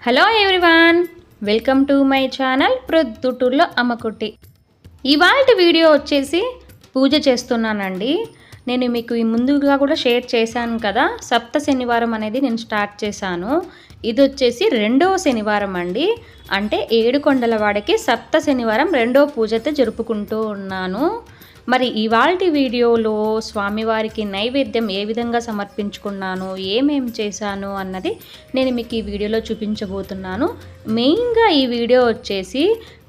Hello everyone, welcome to my channel ప్రొద్దుటూర్లో అమ్మకుట్టి. ఇవాళ video వచ్చేసి పూజ చేస్తున్నానండి. నేను మీకు ఈ ముందుగా కూడా షేర్ చేశాను కదా, సప్త శనివారం అనేది నేను స్టార్ట్ చేశాను. ఇది వచ్చేసి రెండవ శనివారం అండి. అంటే ఏడుకొండలవాడకి సప్త శనివారం రెండవ పూజ అయితే జరుపుకుంటూ ఉన్నాను. మరి ఇవాల్టి వీడియోలో స్వామివారికి నైవేద్యం ఏ విధంగా సమర్పించుకున్నాను, ఏమేం చేశాను అన్నది నేను మీకు ఈ వీడియోలో చూపించబోతున్నాను. మెయిన్గా ఈ వీడియో వచ్చేసి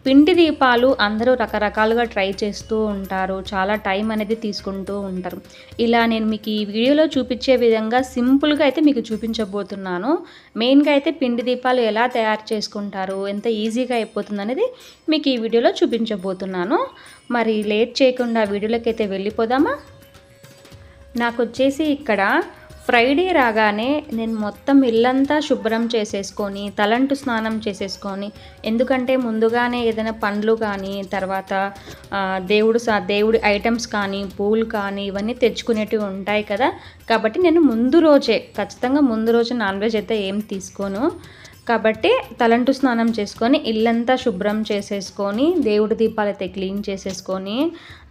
పిండి దీపాలు అందరూ రకరకాలుగా ట్రై చేస్తూ ఉంటారు, చాలా టైం అనేది తీసుకుంటూ ఉంటారు. ఇలా నేను మీకు ఈ వీడియోలో చూపించే విధంగా సింపుల్గా అయితే మీకు చూపించబోతున్నాను. మెయిన్గా అయితే పిండి దీపాలు ఎలా తయారు చేసుకుంటారు, ఎంత ఈజీగా అయిపోతుంది అనేది మీకు ఈ వీడియోలో చూపించబోతున్నాను. మరి లేట్ చేయకుండా వీడియోలోకి అయితే వెళ్ళిపోదామా. నాకు వచ్చేసి ఇక్కడ ఫ్రైడే రాగానే నేను మొత్తం ఇల్లంతా శుభ్రం చేసేసుకొని తలంటు స్నానం చేసేసుకొని, ఎందుకంటే ముందుగానే ఏదైనా పండ్లు కానీ తర్వాత దేవుడి ఐటమ్స్ కానీ పూలు కానీ ఇవన్నీ తెచ్చుకునేటివి ఉంటాయి కదా. కాబట్టి నేను ఖచ్చితంగా ముందు రోజే నాన్ వెజ్ అయితే ఏం తీసుకోను. కాబట్టి తలంటు స్నానం చేసుకొని ఇల్లంతా శుభ్రం చేసేసుకొని దేవుడి దీపాలు అయితే క్లీన్ చేసేసుకొని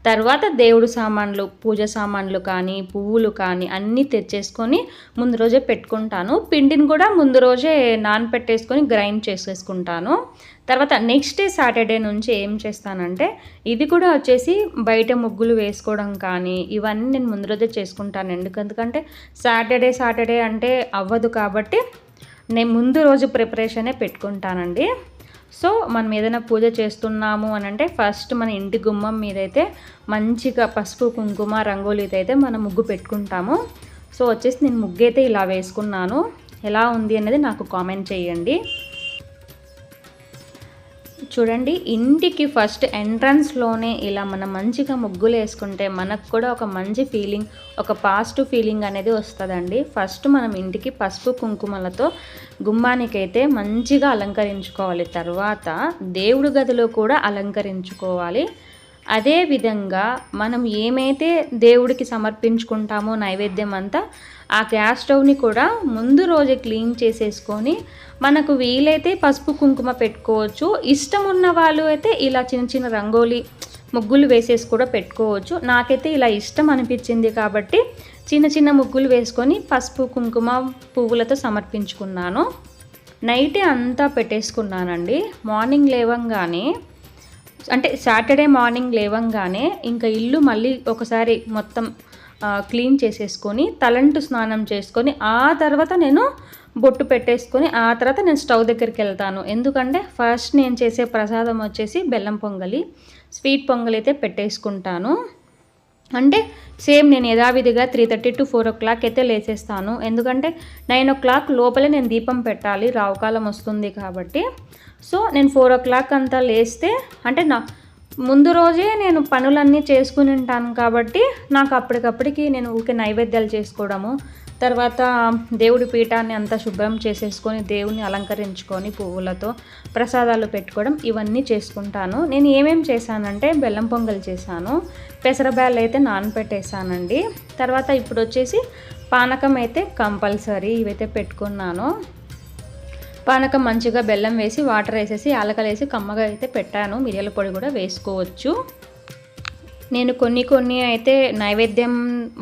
తర్వాత దేవుడు సామాన్లు, పూజ సామాన్లు కానీ పువ్వులు కానీ అన్నీ తెచ్చేసుకొని ముందు రోజే పెట్టుకుంటాను. పిండిని కూడా ముందు రోజే నానపెట్టేసుకొని గ్రైండ్ చేసేసుకుంటాను. తర్వాత నెక్స్ట్ డే సాటర్డే నుంచి ఏం చేస్తానంటే, ఇది కూడా వచ్చేసి బయట ముగ్గులు వేసుకోవడం కానీ ఇవన్నీ నేను ముందు రోజే చేసుకుంటాను. ఎందుకంటే సాటర్డే అంటే అవ్వదు, కాబట్టి నేను ముందు రోజు ప్రిపరేషనే పెట్టుకుంటానండి. సో మనం ఏదైనా పూజ చేస్తున్నాము అని అంటే ఫస్ట్ మన ఇంటి గుమ్మం మీద అయితే మంచిగా పసుపు కుంకుమ రంగోలీతో అయితే మనం ముగ్గు పెట్టుకుంటాము. సో వచ్చేసి నేను ముగ్గు అయితే ఇలా వేసుకున్నాను. ఎలా ఉంది అనేది నాకు కామెంట్ చేయండి. చూడండి, ఇంటికి ఫస్ట్ ఎంట్రన్స్లోనే ఇలా మనం మంచిగా ముగ్గులు వేసుకుంటే మనకు కూడా ఒక మంచి ఫీలింగ్, ఒక పాజిటివ్ ఫీలింగ్ అనేది వస్తుందండి. ఫస్ట్ మనం ఇంటికి పసుపు కుంకుమలతో గుమ్మానికైతే మంచిగా అలంకరించుకోవాలి. తర్వాత దేవుడి గదిలో కూడా అలంకరించుకోవాలి. అదేవిధంగా మనం ఏమైతే దేవుడికి సమర్పించుకుంటామో నైవేద్యం అంతా, ఆ గ్యాస్ స్టవ్ని కూడా ముందు రోజే క్లీన్ చేసేసుకొని మనకు వీలైతే పసుపు కుంకుమ పెట్టుకోవచ్చు. ఇష్టం ఉన్న వాళ్ళు అయితే ఇలా చిన్న చిన్న రంగోలీ ముగ్గులు వేసేసి కూడా పెట్టుకోవచ్చు. నాకైతే ఇలా ఇష్టం అనిపించింది కాబట్టి చిన్న చిన్న ముగ్గులు వేసుకొని పసుపు కుంకుమ పువ్వులతో సమర్పించుకున్నాను. నైటే అంతా పెట్టేసుకున్నానండి. మార్నింగ్ లేవంగానే, అంటే సాటర్డే మార్నింగ్ లేవంగానే ఇంకా ఇల్లు మళ్ళీ ఒకసారి మొత్తం క్లీన్ చేసేసుకొని తలంటు స్నానం చేసుకొని ఆ తర్వాత నేను బొట్టు పెట్టేసుకొని ఆ తర్వాత నేను స్టవ్ దగ్గరికి వెళ్తాను. ఎందుకంటే ఫస్ట్ నేను చేసే ప్రసాదం వచ్చేసి బెల్లం పొంగలి, స్వీట్ పొంగలి అయితే పెట్టేసుకుంటాను. అంటే సేమ్ నేను యథావిధిగా 3:30 to 4 o'clock అయితే లేచేస్తాను. ఎందుకంటే 9 o'clock లోపలే నేను దీపం పెట్టాలి, రావుకాలం వస్తుంది కాబట్టి. సో నేను 4 o'clock అంతా లేస్తే, అంటే నా ముందు రోజే నేను పనులన్నీ చేసుకుని ఉంటాను కాబట్టి నాకు అప్పటికప్పటికి నేను ఊరికే నైవేద్యాలు చేసుకోవడము, తర్వాత దేవుడి పీఠాన్ని అంతా శుభ్రం చేసేసుకొని దేవుని అలంకరించుకొని పువ్వులతో ప్రసాదాలు పెట్టుకోవడం ఇవన్నీ చేసుకుంటాను. నేను ఏమేమి చేశానంటే బెల్లం పొంగల్ చేశాను, పెసరబ్యాళ్ళు అయితే నానపెట్టేసానండి. తర్వాత ఇప్పుడు వచ్చేసి పానకం అయితే కంపల్సరీ ఇవైతే పెట్టుకున్నాను. పానకం మంచిగా బెల్లం వేసి వాటర్ వేసేసి యాలకలు వేసి కమ్మగా అయితే పెట్టాను. మిరియాల పొడి కూడా వేసుకోవచ్చు. నేను కొన్ని అయితే నైవేద్యం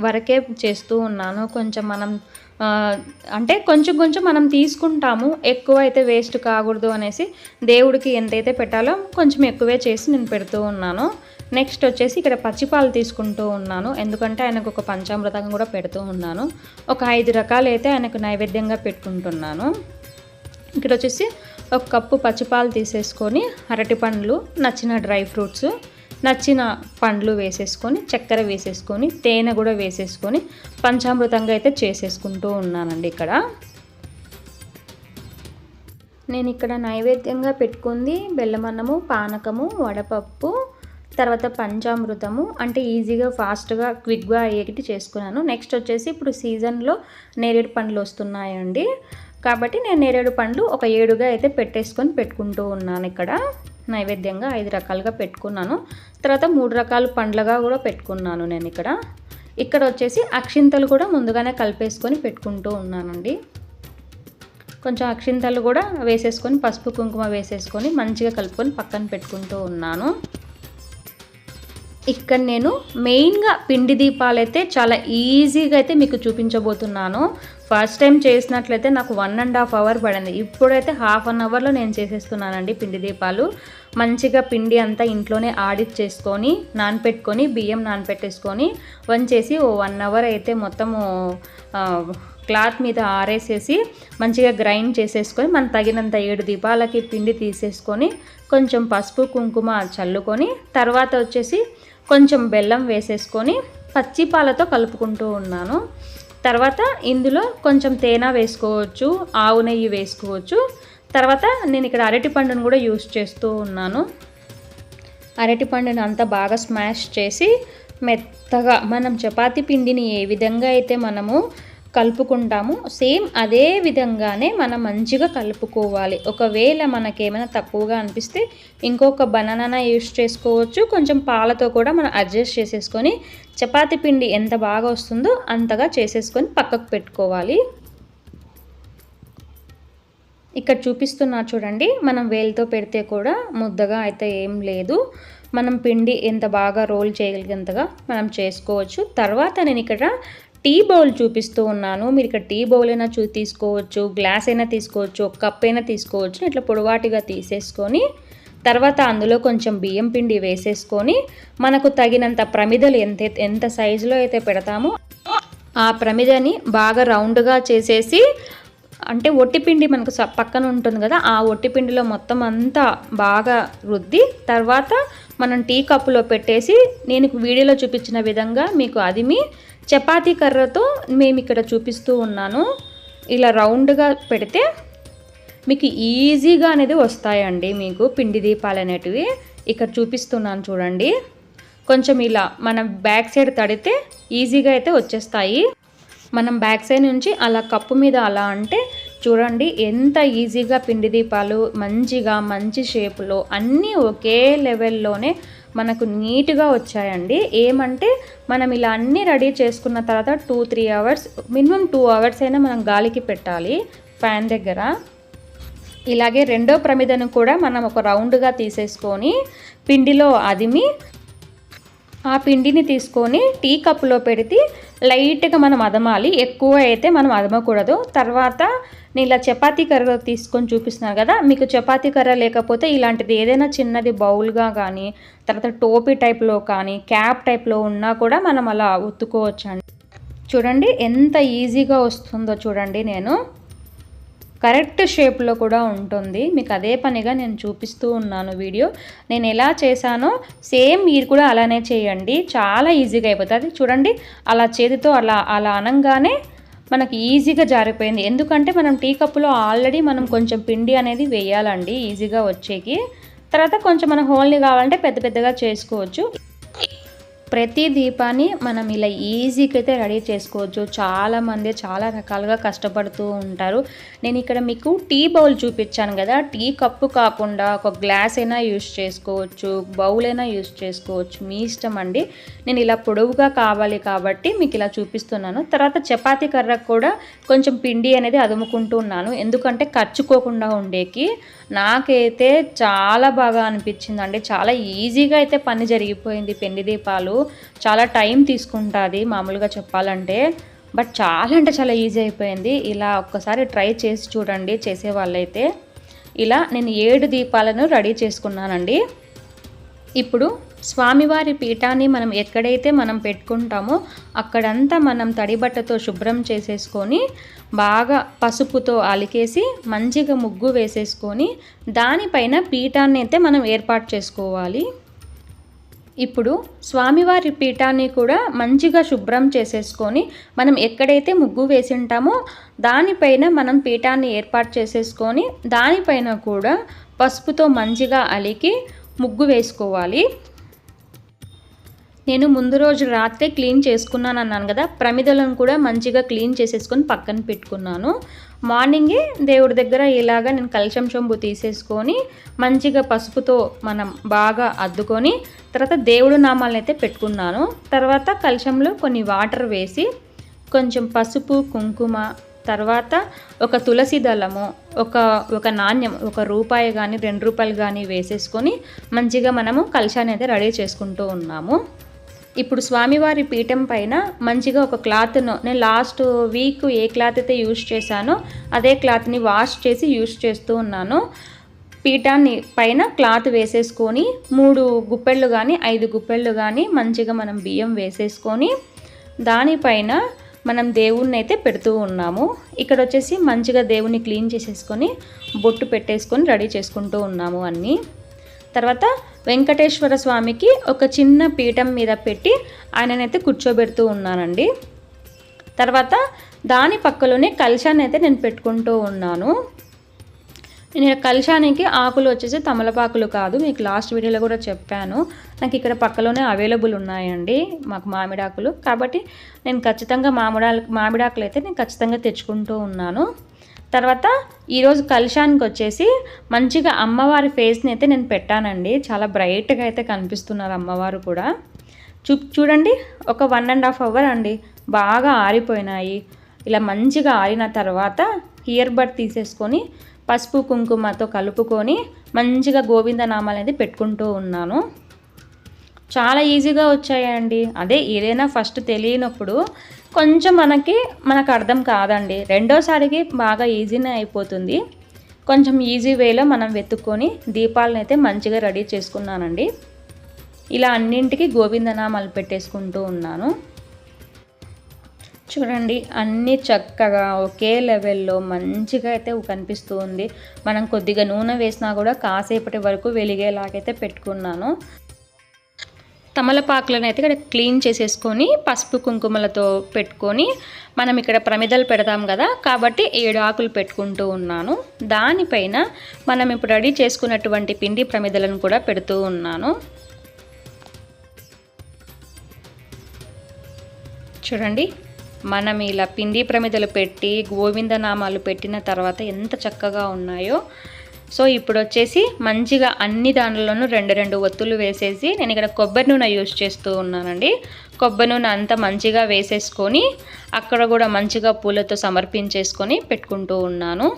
వరకే చేస్తూ ఉన్నాను. కొంచెం మనం తీసుకుంటాము, ఎక్కువ అయితే వేస్ట్ కాకూడదు అనేసి దేవుడికి ఎంతైతే పెట్టాలో కొంచెం ఎక్కువే చేసి నేను పెడుతూ ఉన్నాను. నెక్స్ట్ వచ్చేసి ఇక్కడ పచ్చిపాలు తీసుకుంటూ ఉన్నాను. ఎందుకంటే ఆయనకు ఒక పంచామృతం కూడా పెడుతూ ఉన్నాను. ఒక 5 రకాలు అయితే ఆయనకు నైవేద్యంగా పెట్టుకుంటున్నాను. ఇక్కడ వచ్చేసి 1 కప్పు పచ్చిపాలు తీసేసుకొని అరటి పండ్లు, నచ్చిన డ్రై ఫ్రూట్స్, నచ్చిన పండ్లు వేసేసుకొని చక్కెర వేసేసుకొని తేనె కూడా వేసేసుకొని పంచామృతంగా అయితే చేసేసుకుంటూ ఉన్నానండి. నేను ఇక్కడ నైవేద్యంగా పెట్టుకుంది బెల్లమన్నము, పానకము, వడపప్పు, తర్వాత పంచామృతము. అంటే ఈజీగా ఫాస్ట్గా క్విక్గా అయ్యేటి చేసుకున్నాను. నెక్స్ట్ వచ్చేసి ఇప్పుడు సీజన్లో నేరేడు పండ్లు వస్తున్నాయండి, కాబట్టి నేను నేరేడు పండ్లు ఒక 7గా అయితే పెట్టుకుంటూ ఉన్నాను. ఇక్కడ నైవేద్యంగా 5 రకాలుగా పెట్టుకున్నాను. తర్వాత 3 రకాల పండ్లుగా కూడా పెట్టుకున్నాను నేను. ఇక్కడ వచ్చేసి అక్షింతలు కూడా ముందుగానే కలిపేసుకొని పెట్టుకుంటూ ఉన్నానండి. కొంచెం అక్షింతలు కూడా వేసేసుకొని పసుపు కుంకుమ వేసేసుకొని మంచిగా కలుపుకొని పక్కన పెట్టుకుంటూ ఉన్నాను. ఇక్కడ నేను మెయిన్గా పిండి దీపాలు అయితే చాలా ఈజీగా అయితే మీకు చూపించబోతున్నాను. ఫస్ట్ టైం చేసినట్లయితే నాకు 1.5 అవర్ పడింది. ఇప్పుడైతే 1/2 అవర్లో నేను చేసేస్తున్నానండి పిండి దీపాలు. మంచిగా పిండి అంతా ఇంట్లోనే ఆడిచ్చేసుకొని నానపెట్టుకొని బియ్యం నానపెట్టేసుకొని వంచేసి 1 అవర్ అయితే మొత్తము క్లాత్ మీద ఆరేసేసి మంచిగా గ్రైండ్ చేసేసుకొని మనం తగినంత 7 దీపాలకి పిండి తీసేసుకొని కొంచెం పసుపు కుంకుమ చల్లుకొని తర్వాత వచ్చేసి కొంచెం బెల్లం వేసేసుకొని పచ్చి పాలతో కలుపుకుంటూ ఉన్నాను. తర్వాత ఇందులో కొంచెం తేనె వేసుకోవచ్చు, ఆవు నెయ్యి వేసుకోవచ్చు. తర్వాత నేను ఇక్కడ అరటిపండును కూడా యూస్ చేస్తూ ఉన్నాను. అరటిపండుని అంతా బాగా స్మాష్ చేసి మెత్తగా మనం చపాతీ పిండిని ఏ విధంగా అయితే మనము కలుపుకుంటాము సేమ్ అదే విధంగానే మనం మంచిగా కలుపుకోవాలి. ఒకవేళ మనకేమైనా తక్కువగా అనిపిస్తే ఇంకొక బనానా యూస్ చేసుకోవచ్చు. కొంచెం పాలతో కూడా మనం అడ్జస్ట్ చేసేసుకొని చపాతీ పిండి ఎంత బాగా వస్తుందో అంతగా చేసేసుకొని పక్కకు పెట్టుకోవాలి. ఇక్కడ చూపిస్తున్నా చూడండి, మనం వేలుతో పెడితే కూడా ముద్దగా అయితే ఏం లేదు. మనం పిండి ఎంత బాగా రోల్ చేయగలిగేంతగా మనం చేసుకోవచ్చు. తర్వాత నేను ఇక్కడ టీ బౌల్ చూపిస్తూ ఉన్నాను. మీరు ఇక్కడ టీ బౌల్ అయినా తీసుకోవచ్చు, గ్లాస్ అయినా తీసుకోవచ్చు, ఒక కప్ అయినా తీసుకోవచ్చు. ఇట్లా పొడవాటిగా తీసేసుకొని తర్వాత అందులో కొంచెం బియ్యం పిండి వేసేసుకొని మనకు తగినంత ప్రమిదలు ఎంత సైజులో అయితే పెడతామో ఆ ప్రమిదని బాగా రౌండ్గా చేసేసి, అంటే ఒట్టిపిండి మనకు పక్కన ఉంటుంది కదా, ఆ ఒట్టిపిండిలో మొత్తం అంతా బాగా రుద్ది తర్వాత మనం టీ కప్పులో పెట్టేసి నేను వీడియోలో చూపించిన విధంగా మీకు అదిమి చపాతీ కర్రతో మేము ఇక్కడ చూపిస్తూ ఉన్నాను. ఇలా రౌండ్గా పెడితే మీకు ఈజీగా అనేది వస్తాయండి మీకు పిండి దీపాలు అనేటివి. ఇక్కడ చూపిస్తున్నాను చూడండి. కొంచెం ఇలా మనం బ్యాక్ సైడ్ తడితే ఈజీగా అయితే వచ్చేస్తాయి. మనం బ్యాక్ సైడ్ నుంచి అలా కప్పు మీద అలా అంటే చూడండి ఎంత ఈజీగా పిండి దీపాలు మంచి షేపులో అన్నీ ఒకే లెవెల్లోనే మనకు నీట్గా వచ్చాయండి. ఏమంటే మనం ఇలా అన్నీ రెడీ చేసుకున్న తర్వాత 2-3 అవర్స్ మినిమం 2 అవర్స్ అయినా మనం గాలికి పెట్టాలి ఫ్యాన్ దగ్గర. ఇలాగే రెండో ప్రమిదను కూడా మనం ఒక రౌండ్గా తీసేసుకొని పిండిలో అదిమి ఆ పిండిని తీసుకొని టీ కప్పులో పెడితే లైట్గా మనం అదమాలి, ఎక్కువ అయితే మనం అదమకూడదు. తర్వాత నేను ఇలా చపాతీ కర్ర తీసుకొని చూపిస్తున్నాను కదా, మీకు చపాతీ కర్ర లేకపోతే ఇలాంటిది ఏదైనా చిన్నది బౌల్గా కానీ తర్వాత టోపీ టైప్లో కానీ క్యాప్ టైప్లో ఉన్నా కూడా మనం అలా ఉత్తుకోవచ్చండి. చూడండి ఎంత ఈజీగా వస్తుందో చూడండి. నేను కరెక్ట్ షేప్లో కూడా ఉంటుంది. మీకు అదే పనిగా నేను చూపిస్తూ ఉన్నాను వీడియో. నేను ఎలా చేశానో సేమ్ మీరు కూడా అలానే చేయండి, చాలా ఈజీగా అయిపోతుంది. చూడండి అలా చేతితో అలా అనంగానే మనకి ఈజీగా జారిపోయింది. ఎందుకంటే మనం టీ కప్పులో ఆల్రెడీ మనం కొంచెం పిండి అనేది వేయాలండి ఈజీగా వచ్చేకి. తర్వాత కొంచెం మనం హోల్ని కావాలంటే పెద్దగా చేసుకోవచ్చు. ప్రతి దీపాన్ని మనం ఇలా ఈజీగా అయితే రెడీ చేసుకోవచ్చు. చాలామంది చాలా రకాలుగా కష్టపడుతూ ఉంటారు. నేను ఇక్కడ మీకు టీ బౌల్ చూపించాను కదా, టీ కప్పు కాకుండా ఒక గ్లాస్ అయినా యూస్ చేసుకోవచ్చు, బౌల్ అయినా యూస్ చేసుకోవచ్చు, మీ ఇష్టం అండి. నేను ఇలా పొడవుగా కావాలి కాబట్టి మీకు ఇలా చూపిస్తున్నాను. తర్వాత చపాతీ కర్రకు కూడా కొంచెం పిండి అనేది అదుముకుంటున్నాను, ఎందుకంటే ఖర్చుకోకుండా ఉండేకి. నాకైతే చాలా బాగా అనిపించిందండి, చాలా ఈజీగా అయితే పని జరిగిపోయింది. పిండి దీపాలు చాలా టైం తీసుకుంటుంది మామూలుగా చెప్పాలంటే, బట్ చాలా అంటే చాలా ఈజీ అయిపోయింది. ఇలా ఒక్కసారి ట్రై చేసి చూడండి చేసే వాళ్ళైతే. ఇలా నేను 7 దీపాలను రెడీ చేసుకున్నానండి. ఇప్పుడు స్వామివారి పీఠాన్ని మనం ఎక్కడైతే మనం పెట్టుకుంటామో అక్కడంతా మనం తడి బట్టతో శుభ్రం చేసేసుకొని బాగా పసుపుతో అలికేసి మంచిగా ముగ్గు వేసేసుకొని దానిపైన పీఠాన్ని అయితే మనం ఏర్పాటు చేసుకోవాలి. ఇప్పుడు స్వామివారి పీఠాన్ని కూడా మంచిగా శుభ్రం చేసేసుకొని మనం ఎక్కడైతే ముగ్గు వేసి ఉంటామో దానిపైన మనం పీఠాన్ని ఏర్పాటు చేసేసుకొని దానిపైన కూడా పసుపుతో మంచిగా అలికి ముగ్గు వేసుకోవాలి. నేను ముందు రోజు రాత్రే క్లీన్ చేసుకున్నాను అన్నాను కదా, ప్రమిదలను కూడా మంచిగా క్లీన్ చేసేసుకొని పక్కన పెట్టుకున్నాను. మార్నింగే దేవుడి దగ్గర ఇలాగా నేను కలశం చెంబు తీసేసుకొని మంచిగా పసుపుతో మనం బాగా అద్దుకొని తర్వాత దేవుడు నామాలను అయితే పెట్టుకున్నాను. తర్వాత కలశంలో కొన్ని వాటర్ వేసి కొంచెం పసుపు కుంకుమ తర్వాత ఒక తులసి దళము, ఒక నాణ్యం, ₹1 కానీ ₹2 కానీ వేసేసుకొని మంచిగా మనము కలశాన్ని అయితే రెడీ చేసుకుంటూ ఉన్నాము. ఇప్పుడు స్వామివారి పీఠం పైన మంచిగా ఒక క్లాత్ను, నేను లాస్ట్ వీక్ ఏ క్లాత్ అయితే యూజ్ చేశానో అదే క్లాత్ని వాష్ చేసి యూజ్ చేస్తూ ఉన్నాను. పీఠాన్ని పైన క్లాత్ వేసేసుకొని 3 గుప్పెళ్ళు కానీ 5 గుప్పెళ్ళు కానీ మంచిగా మనం బియ్యం వేసేసుకొని దానిపైన మనం దేవుణ్ణి అయితే పెడుతూ ఉన్నాము. ఇక్కడ వచ్చేసి మంచిగా దేవుణ్ణి క్లీన్ చేసేసుకొని బొట్టు పెట్టేసుకొని రెడీ చేసుకుంటూ ఉన్నాము అన్నీ. తర్వాత వెంకటేశ్వర స్వామికి ఒక చిన్న పీఠం మీద పెట్టి ఆయననైతే కూర్చోబెడుతూ ఉన్నానండి. తర్వాత దాని పక్కలోనే కలశాన్ని అయితే నేను పెట్టుకుంటూ ఉన్నాను. నేను కలశానికి ఆకులు వచ్చేసి తమలపాకులు కాదు, మీకు లాస్ట్ వీడియోలో కూడా చెప్పాను. నాకు ఇక్కడ పక్కలోనే అవైలబుల్ ఉన్నాయండి మాకు మామిడాకులు, కాబట్టి నేను ఖచ్చితంగా మామిడాకులు అయితే నేను ఖచ్చితంగా తెచ్చుకుంటూ ఉన్నాను. తర్వాత ఈరోజు కలశానికి వచ్చేసి మంచిగా అమ్మవారి ఫేస్ని అయితే నేను పెట్టానండి. చాలా బ్రైట్గా అయితే కనిపిస్తున్నారు అమ్మవారు కూడా. చూడండి, ఒక 1.5 అవర్ అండి బాగా ఆరిపోయినాయి. ఇలా మంచిగా ఆరిన తర్వాత ఇయర్ బడ్ తీసేసుకొని పసుపు కుంకుమతో కలుపుకొని మంచిగా గోవిందనామాలు అనేది పెట్టుకుంటూ ఉన్నాను. చాలా ఈజీగా వచ్చాయండి. అదే ఏదైనా ఫస్ట్ తెలియనప్పుడు కొంచెం మనకు అర్థం కాదండి. రెండోసారికి బాగా ఈజీనే అయిపోతుంది. కొంచెం ఈజీ వేలో మనం వెతుక్కొని దీపాలను అయితే మంచిగా రెడీ చేసుకున్నానండి. ఇలా అన్నింటికి గోవిందనామాలు పెట్టేసుకుంటూ ఉన్నాను. చూడండి, అన్నీ చక్కగా ఒకే లెవెల్లో మంచిగా అయితే కనిపిస్తూ ఉంది. మనం కొద్దిగా నూనె వేసినా కూడా కాసేపటి వరకు వెలిగేలాగైతే పెట్టుకున్నాను. తమలపాకులను అయితే ఇక్కడ క్లీన్ చేసేసుకొని పసుపు కుంకుమలతో పెట్టుకొని మనం ఇక్కడ ప్రమిదలు పెడతాం కదా, కాబట్టి 7 ఆకులు పెట్టుకుంటూ ఉన్నాను. దానిపైన మనం ఇప్పుడు రెడీ చేసుకున్నటువంటి పిండి ప్రమిదలను కూడా పెడుతూ ఉన్నాను. చూడండి, మనం ఇలా పిండి ప్రమిదలు పెట్టి గోవిందనామాలు పెట్టిన తర్వాత ఎంత చక్కగా ఉన్నాయో. సో ఇప్పుడు వచ్చేసి మంచిగా అన్ని దానిలోనూ 2 ఒత్తులు వేసేసి నేను ఇక్కడ కొబ్బరి నూనె యూజ్ చేస్తూ ఉన్నానండి. కొబ్బరి నూనె అంతా మంచిగా వేసేసుకొని అక్కడ కూడా మంచిగా పూలతో సమర్పించేసుకొని పెట్టుకుంటూ ఉన్నాను.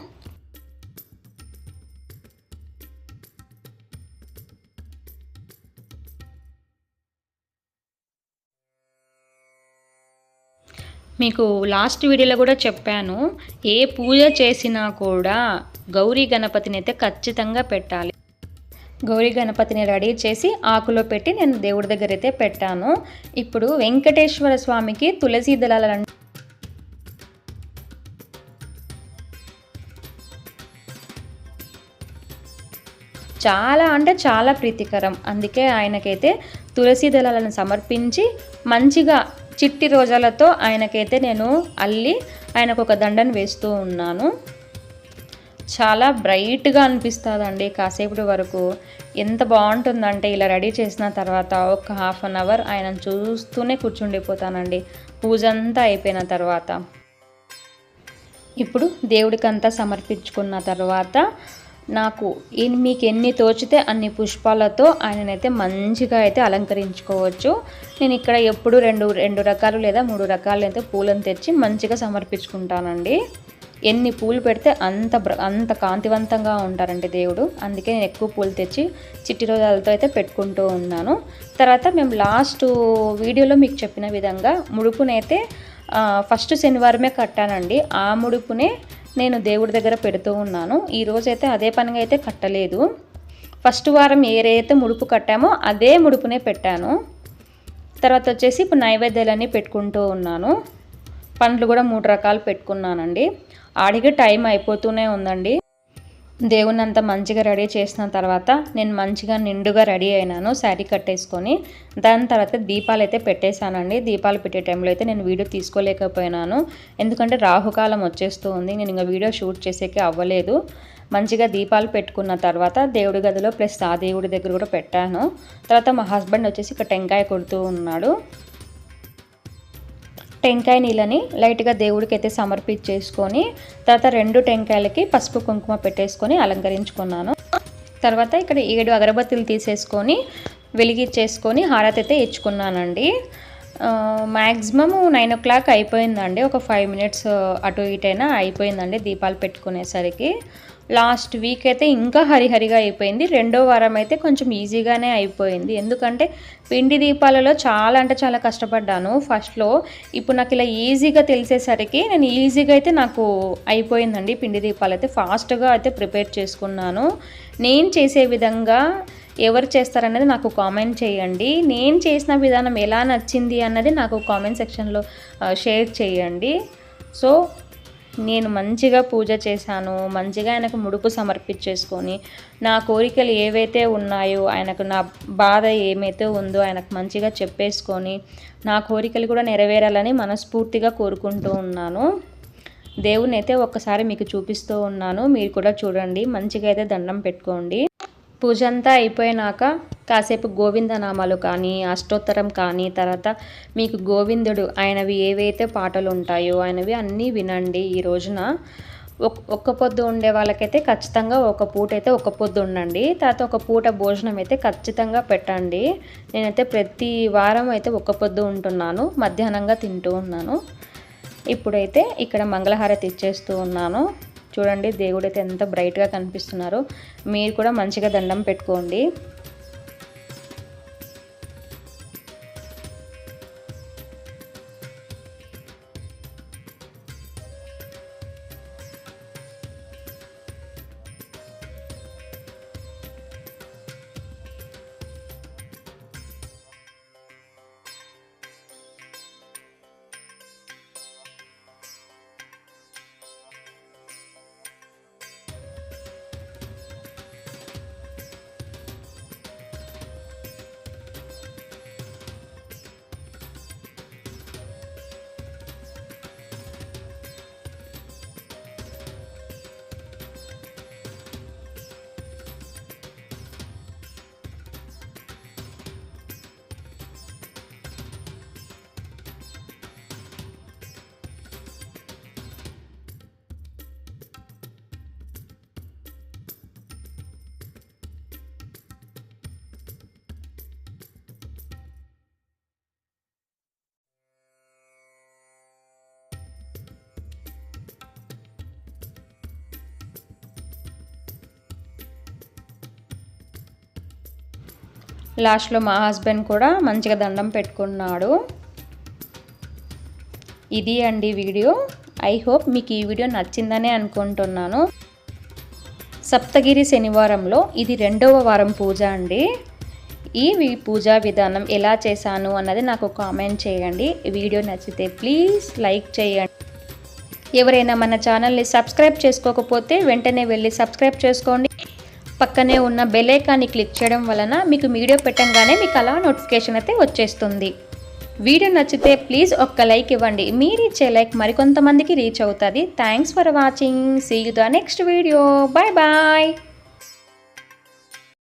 మీకు లాస్ట్ వీడియోలో కూడా చెప్పాను, ఏ పూజ చేసినా కూడా గౌరీ గణపతిని అయితే ఖచ్చితంగా పెట్టాలి. గౌరీ గణపతిని రెడీ చేసి ఆకులో పెట్టి నేను దేవుడి దగ్గర అయితే పెట్టాను. ఇప్పుడు వెంకటేశ్వర స్వామికి తులసి దళాల చాలా అంటే చాలా ప్రీతికరం. అందుకే ఆయనకైతే తులసి దళాలను సమర్పించి మంచిగా చిట్టి రోజాలతో ఆయనకైతే నేను అల్లి ఆయనకు ఒక దండను వేస్తూ ఉన్నాను. చాలా బ్రైట్గా అనిపిస్తుందండి కాసేపటి వరకు. ఎంత బాగుంటుందంటే ఇలా రెడీ చేసిన తర్వాత ఒక 1/2 అవర్ ఆయన చూస్తూనే కూర్చుండిపోతానండి పూజ అంతా అయిపోయిన తర్వాత. ఇప్పుడు దేవుడికంతా సమర్పించుకున్న తర్వాత నాకు మీకు ఎన్ని తోచితే అన్ని పుష్పాలతో ఆయననైతే మంచిగా అయితే అలంకరించుకోవచ్చు. నేను ఇక్కడ ఎప్పుడు రెండు రకాలు లేదా 3 రకాలు అయితే పూలను తెచ్చి మంచిగా సమర్పించుకుంటానండి. ఎన్ని పూలు పెడితే అంత కాంతివంతంగా ఉంటారండి దేవుడు. అందుకే నేను ఎక్కువ పూలు తెచ్చి చిట్టి రోజాలతో అయితే పెట్టుకుంటూ ఉన్నాను. తర్వాత మేము లాస్ట్ వీడియోలో మీకు చెప్పిన విధంగా ముడుపునైతే ఫస్ట్ శనివారమే కట్టానండి. ఆ ముడుపునే నేను దేవుడి దగ్గర పెడుతూ ఉన్నాను. ఈరోజైతే అదే పనిగా అయితే కట్టలేదు. ఫస్ట్ వారం ఏదైతే ముడుపు కట్టామో అదే ముడుపునే పెట్టాను. తర్వాత వచ్చేసి ఇప్పుడు నైవేద్యాలన్నీ పెట్టుకుంటూ ఉన్నాను. పండ్లు కూడా 3 రకాలు పెట్టుకున్నానండి. ఆడికి టైం అయిపోతూనే ఉందండి. దేవుని అంతా మంచిగా రెడీ చేసిన తర్వాత నేను మంచిగా నిండుగా రెడీ అయినాను శారీ కట్టేసుకొని. దాని తర్వాత దీపాలు అయితే పెట్టేశానండి. దీపాలు పెట్టే టైంలో అయితే నేను వీడియో తీసుకోలేకపోయినాను, ఎందుకంటే రాహుకాలం వచ్చేస్తూ ఉంది. నేను ఇంకా వీడియో షూట్ చేసేకే అవ్వలేదు. మంచిగా దీపాలు పెట్టుకున్న తర్వాత దేవుడి గదిలో ప్లస్ ఆ దేవుడి దగ్గర కూడా పెట్టాను. తర్వాత మా హస్బెండ్ వచ్చేసి ఇక్కడ టెంకాయ కొడుతూ ఉన్నాడు. టెంకాయ నీళ్ళని లైట్గా దేవుడికి అయితే సమర్పించేసుకొని తర్వాత 2 టెంకాయలకి పసుపు కుంకుమ పెట్టేసుకొని అలంకరించుకున్నాను. తర్వాత ఇక్కడ 7 అగరబత్తులు తీసేసుకొని వెలిగించేసుకొని హారతి అయితే ఇచ్చుకున్నానండి. మ్యాక్సిమము 9 అయిపోయిందండి. ఒక 5 మినిట్స్ అటు ఇటైనా అయిపోయిందండి దీపాలు పెట్టుకునేసరికి. లాస్ట్ వీక్ అయితే ఇంకా హరిహరిగా అయిపోయింది. రెండో వారం అయితే కొంచెం ఈజీగానే అయిపోయింది. ఎందుకంటే పిండి దీపాలలో చాలా అంటే చాలా కష్టపడ్డాను ఫస్ట్‌లో. ఇప్పుడు నాకు ఇలా ఈజీగా తెలిసేసరికి నేను ఈజీగా అయితే నాకు అయిపోయిందండి. పిండి దీపాలైతే ఫాస్ట్‌గా అయితే ప్రిపేర్ చేసుకున్నాను. నేను చేసే విధంగా ఎవరు చేస్తారనేది నాకు కామెంట్ చేయండి. నేను చేసిన విధానం ఎలా నచ్చింది అన్నది నాకు కామెంట్ సెక్షన్‌లో షేర్ చేయండి. సో నేను మంచిగా పూజ చేశాను. మంచిగా ఆయనకు ముడుపు సమర్పించేసుకొని, నా కోరికలు ఏవైతే ఉన్నాయో, ఆయనకు నా బాధ ఏమైతే ఉందో ఆయనకు మంచిగా చెప్పేసుకొని, నా కోరికలు కూడా నెరవేరాలని మనస్ఫూర్తిగా కోరుకుంటూ ఉన్నాను. దేవుడినైతే ఒక్కసారి మీకు చూపిస్తూ ఉన్నాను. మీరు కూడా చూడండి. మంచిగా అయితే దండం పెట్టుకోండి. పూజ అంతా అయిపోయినాక కాసేపు గోవిందనామాలు కానీ, అష్టోత్తరం కానీ, తర్వాత మీకు గోవిందుడు ఆయనవి ఏవైతే పాటలు ఉంటాయో ఆయనవి అన్నీ వినండి. ఈ రోజున ఒక్క పొద్దు ఉండే వాళ్ళకైతే ఖచ్చితంగా ఒక పూట అయితే ఒక పొద్దు ఉండండి. తర్వాత ఒక పూట భోజనం అయితే ఖచ్చితంగా పెట్టండి. నేనైతే ప్రతి వారం అయితే ఒక్క పొద్దు ఉంటున్నాను. మధ్యాహ్నంగా తింటూ ఉన్నాను. ఇప్పుడైతే ఇక్కడ మంగళహారతి ఇచ్చేస్తూ ఉన్నాను. చూడండి దేవుడైతే ఎంత బ్రైట్గా కనిపిస్తున్నారో. మీరు కూడా మంచిగా దండం పెట్టుకోండి. లాస్ట్లో మా హస్బెండ్ కూడా మంచిగా దండం పెట్టుకున్నాడు. ఇది అండి వీడియో. ఐ హోప్ మీకు ఈ వీడియో నచ్చిందనే అనుకుంటున్నాను. సప్తగిరి శనివారంలో ఇది 2వ వారం పూజ అండి. ఈ పూజా విధానం ఎలా చేశాను అన్నది నాకు కామెంట్ చేయండి. వీడియో నచ్చితే ప్లీజ్ లైక్ చేయండి. ఎవరైనా మన ఛానల్ని సబ్స్క్రైబ్ చేసుకోకపోతే వెంటనే వెళ్ళి సబ్స్క్రైబ్ చేసుకోండి. పక్కనే ఉన్న బెల్ ఐకాన్ని క్లిక్ చేయడం వలన మీకు వీడియో పెట్టంగానే మీకు అలా నోటిఫికేషన్ అయితే వచ్చేస్తుంది. వీడియో నచ్చితే ప్లీజ్ ఒక్క లైక్ ఇవ్వండి. మీరు ఇచ్చే లైక్ మరికొంతమందికి రీచ్ అవుతుంది. Thanks for watching. See you the next video. Bye bye.